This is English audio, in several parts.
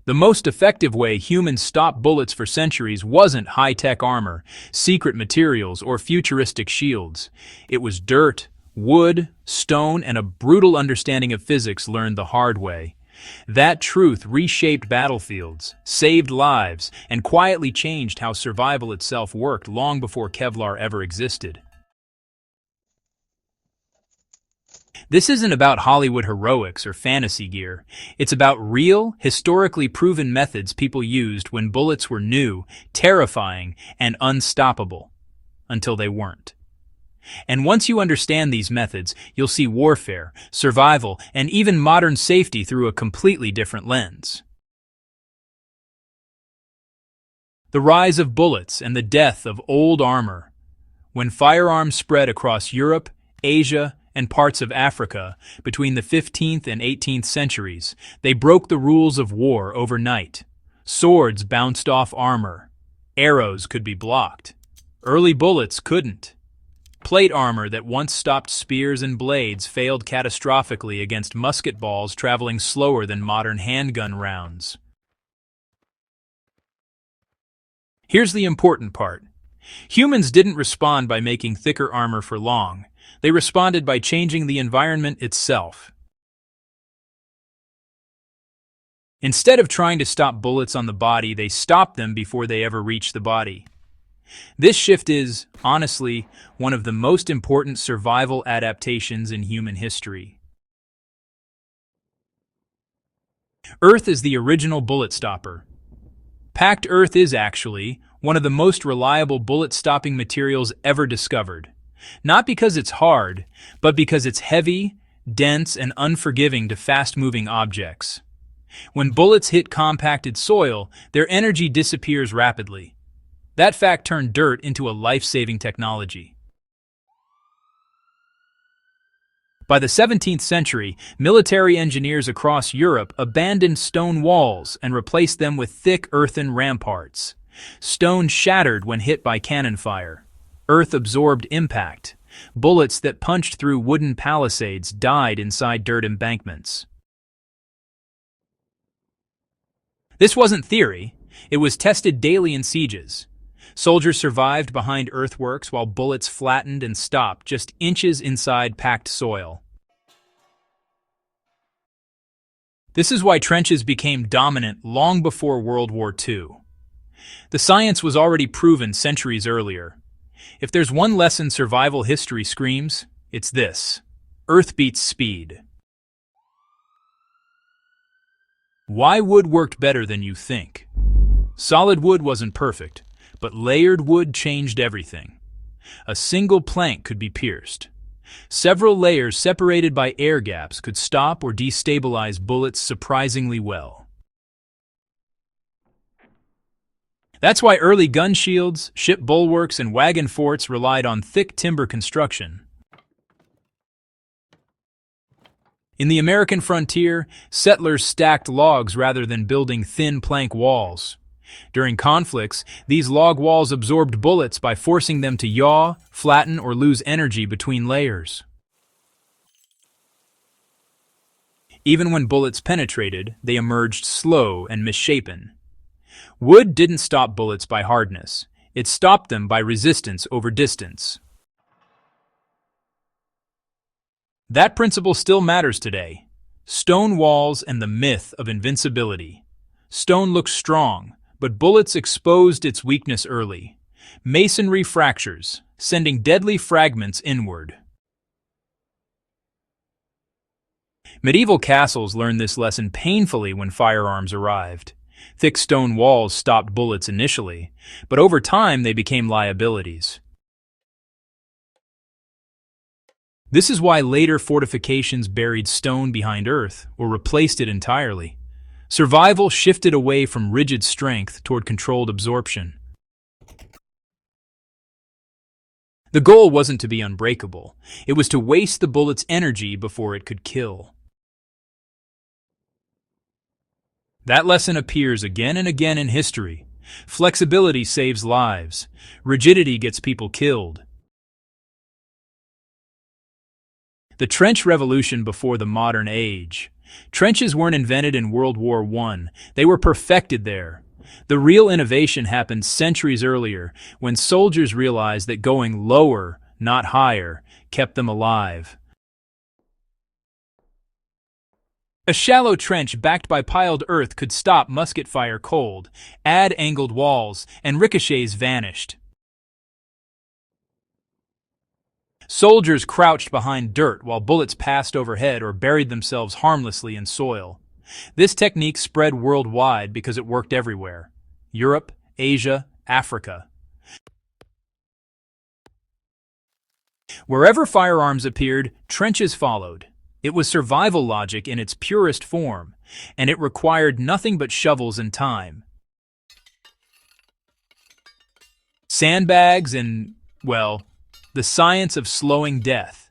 The most effective way humans stopped bullets for centuries wasn't high-tech armor, secret materials, or futuristic shields. It was dirt, wood, stone, and a brutal understanding of physics learned the hard way. That truth reshaped battlefields, saved lives, and quietly changed how survival itself worked long before Kevlar ever existed. This isn't about Hollywood heroics or fantasy gear. It's about real, historically proven methods people used when bullets were new, terrifying, and unstoppable. Until they weren't. And once you understand these methods, you'll see warfare, survival, and even modern safety through a completely different lens. The rise of bullets and the death of old armor. When firearms spread across Europe, Asia, and parts of Africa between the 15th and 18th centuries, they broke the rules of war overnight. Swords bounced off armor. Arrows could be blocked. Early bullets couldn't. Plate armor that once stopped spears and blades failed catastrophically against musket balls traveling slower than modern handgun rounds. Here's the important part. Humans didn't respond by making thicker armor for long. They responded by changing the environment itself. Instead of trying to stop bullets on the body, they stopped them before they ever reached the body. This shift is, honestly, one of the most important survival adaptations in human history. Earth is the original bullet stopper. Packed earth is actually one of the most reliable bullet-stopping materials ever discovered. Not because it's hard, but because it's heavy, dense, and unforgiving to fast-moving objects. When bullets hit compacted soil, their energy disappears rapidly. That fact turned dirt into a life-saving technology. By the 17th century, military engineers across Europe abandoned stone walls and replaced them with thick earthen ramparts. Stone shattered when hit by cannon fire. Earth absorbed impact. Bullets that punched through wooden palisades died inside dirt embankments. This wasn't theory. It was tested daily in sieges. Soldiers survived behind earthworks while bullets flattened and stopped just inches inside packed soil. This is why trenches became dominant long before World War II. The science was already proven centuries earlier. If there's one lesson survival history screams, it's this: Earth beats speed. Why wood worked better than you think? Solid wood wasn't perfect, but layered wood changed everything. A single plank could be pierced. Several layers separated by air gaps could stop or destabilize bullets surprisingly well. That's why early gun shields, ship bulwarks, and wagon forts relied on thick timber construction. In the American frontier, settlers stacked logs rather than building thin plank walls. During conflicts, these log walls absorbed bullets by forcing them to yaw, flatten, or lose energy between layers. Even when bullets penetrated, they emerged slow and misshapen. Wood didn't stop bullets by hardness. It stopped them by resistance over distance. That principle still matters today. Stone walls and the myth of invincibility. Stone looked strong, but bullets exposed its weakness early. Masonry fractures, sending deadly fragments inward. Medieval castles learned this lesson painfully when firearms arrived. Thick stone walls stopped bullets initially, but over time they became liabilities. This is why later fortifications buried stone behind earth or replaced it entirely. Survival shifted away from rigid strength toward controlled absorption. The goal wasn't to be unbreakable. It was to waste the bullet's energy before it could kill. That lesson appears again and again in history. Flexibility saves lives. Rigidity gets people killed. The trench revolution before the modern age. Trenches weren't invented in World War I, they were perfected there. The real innovation happened centuries earlier, when soldiers realized that going lower, not higher, kept them alive. A shallow trench backed by piled earth could stop musket fire cold. Add angled walls, and ricochets vanished. Soldiers crouched behind dirt while bullets passed overhead or buried themselves harmlessly in soil. This technique spread worldwide because it worked everywhere: Europe, Asia, Africa. Wherever firearms appeared, trenches followed. It was survival logic in its purest form, and it required nothing but shovels and time. Sandbags and, well, the science of slowing death.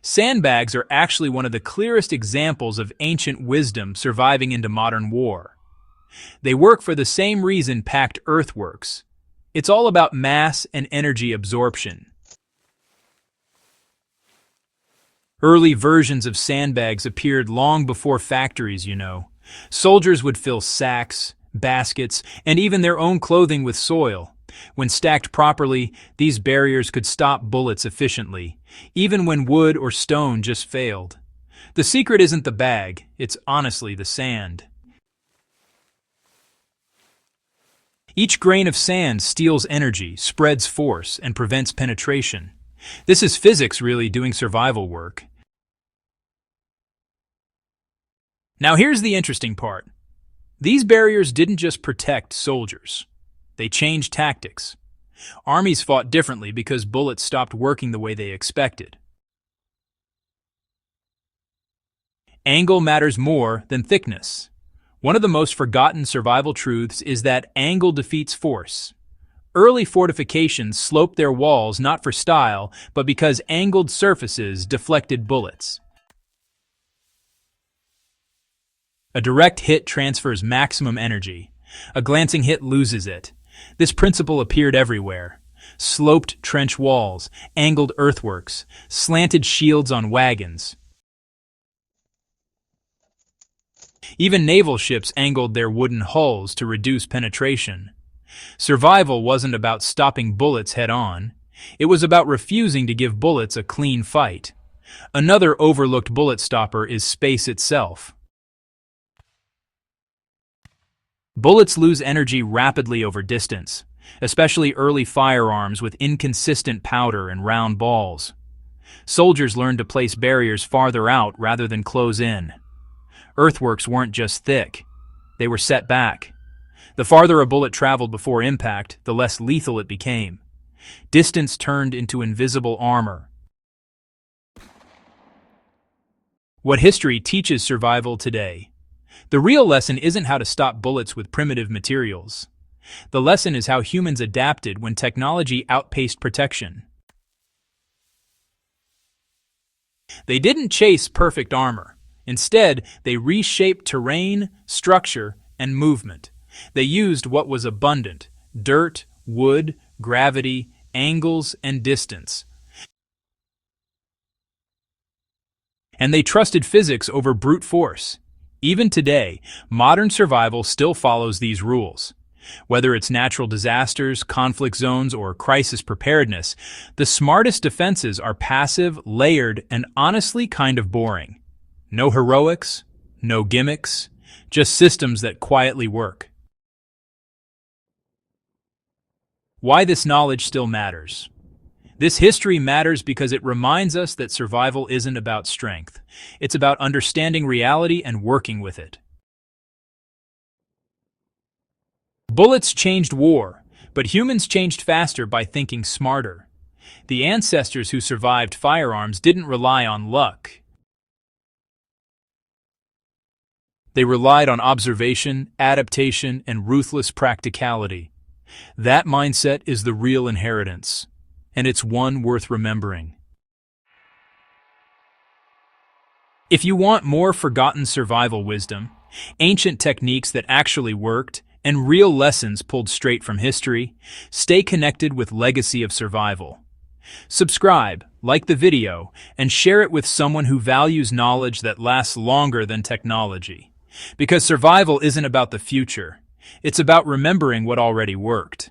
Sandbags are actually one of the clearest examples of ancient wisdom surviving into modern war. They work for the same reason packed earth works. It's all about mass and energy absorption. Early versions of sandbags appeared long before factories, you know. Soldiers would fill sacks, baskets, and even their own clothing with soil. When stacked properly, these barriers could stop bullets efficiently, even when wood or stone just failed. The secret isn't the bag, it's honestly the sand. Each grain of sand steals energy, spreads force, and prevents penetration. This is physics really doing survival work. Now here's the interesting part. These barriers didn't just protect soldiers. They changed tactics. Armies fought differently because bullets stopped working the way they expected. Angle matters more than thickness. One of the most forgotten survival truths is that angle defeats force. Early fortifications sloped their walls not for style, but because angled surfaces deflected bullets. A direct hit transfers maximum energy. A glancing hit loses it. This principle appeared everywhere. Sloped trench walls, angled earthworks, slanted shields on wagons. Even naval ships angled their wooden hulls to reduce penetration. Survival wasn't about stopping bullets head-on. It was about refusing to give bullets a clean fight. Another overlooked bullet stopper is space itself. Bullets lose energy rapidly over distance, especially early firearms with inconsistent powder and round balls. Soldiers learned to place barriers farther out rather than close in. Earthworks weren't just thick, they were set back. The farther a bullet traveled before impact, the less lethal it became. Distance turned into invisible armor. What history teaches survival today? The real lesson isn't how to stop bullets with primitive materials. The lesson is how humans adapted when technology outpaced protection. They didn't chase perfect armor. Instead, they reshaped terrain, structure, and movement. They used what was abundant: dirt, wood, gravity, angles, and distance. And they trusted physics over brute force. Even today, modern survival still follows these rules. Whether it's natural disasters, conflict zones, or crisis preparedness, the smartest defenses are passive, layered, and honestly kind of boring. No heroics, no gimmicks, just systems that quietly work. Why this knowledge still matters. This history matters because it reminds us that survival isn't about strength. It's about understanding reality and working with it. Bullets changed war, but humans changed faster by thinking smarter. The ancestors who survived firearms didn't rely on luck. They relied on observation, adaptation, and ruthless practicality. That mindset is the real inheritance, and it's one worth remembering. If you want more forgotten survival wisdom, ancient techniques that actually worked, and real lessons pulled straight from history, stay connected with Legacy of Survival. Subscribe, like the video, and share it with someone who values knowledge that lasts longer than technology. Because survival isn't about the future, it's about remembering what already worked.